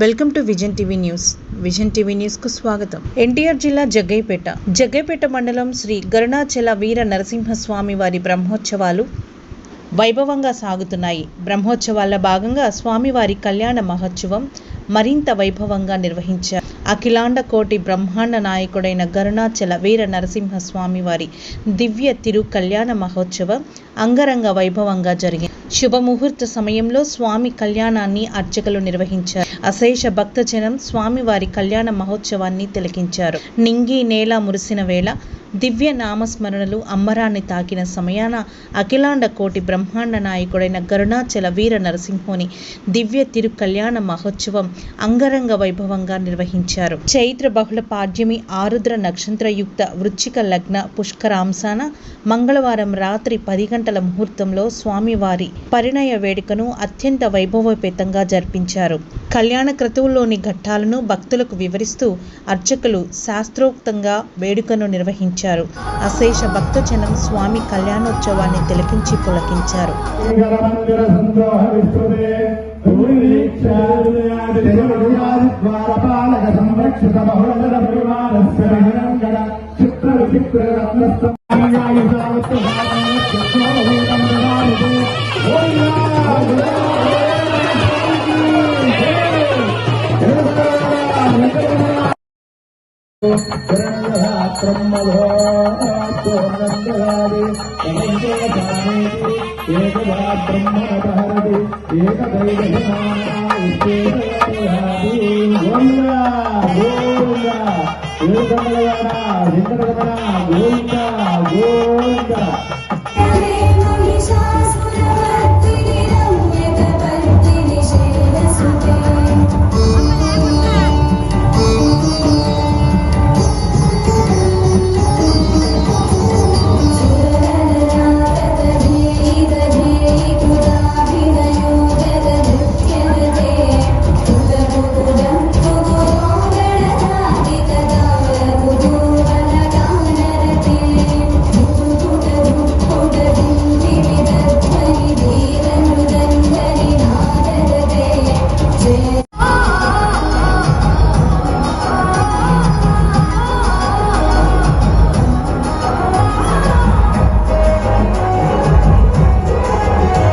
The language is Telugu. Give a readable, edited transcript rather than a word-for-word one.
Welcome to vision TV news. Vision TV news కు స్వాగతం. ఎన్టీఆర్ జిల్లా జగ్గైపేట మండలం శ్రీ గరుణాచల వీర నరసింహస్వామి వారి బ్రహ్మోత్సవాలు వైభవంగా సాగుతున్నాయి. బ్రహ్మోత్సవాల భాగంగా స్వామివారి కళ్యాణ మహోత్సవం మరింత వైభవంగా నిర్వహించారు. అఖిలాండ కోటి బ్రహ్మాండ నాయకుడైన గరుణాచల వీర నరసింహస్వామి వారి దివ్య తిరు కళ్యాణ మహోత్సవం అంగరంగ వైభవంగా జరిగింది. శుభముహూర్త సమయంలో స్వామి కళ్యాణాన్ని అర్చకులు నిర్వహించారు. అశేష భక్తజనం స్వామివారి కళ్యాణ మహోత్సవాన్ని తిలకించారు. నింగి నేల మురిసిన వేళ దివ్య నామస్మరణలు అమ్మరాన్ని తాకిన సమయాన అఖిలాండ కోటి బ్రహ్మాండ నాయకుడైన గరుణాచల వీర నరసింహుని దివ్య తిరు కళ్యాణ మహోత్సవం అంగరంగ వైభవంగా నిర్వహించారు. చైత్ర బహుళ పాడ్యమి ఆరుద్ర నక్షత్రయుక్త వృశ్చిక లగ్న పుష్కరాంశాన మంగళవారం రాత్రి 10 గంటల ముహూర్తంలో స్వామివారి పరిణయ వేడుకను అత్యంత వైభవోపేతంగా జరిపించారు. కళ్యాణ క్రతువులోని ఘట్టాలను భక్తులకు వివరిస్తూ అర్చకులు శాస్త్రోక్తంగా వేడుకను నిర్వహించారు. అశేష భక్తజనం స్వామి కళ్యాణోత్సవాన్ని తిలకించి పులకించారు. గోవింద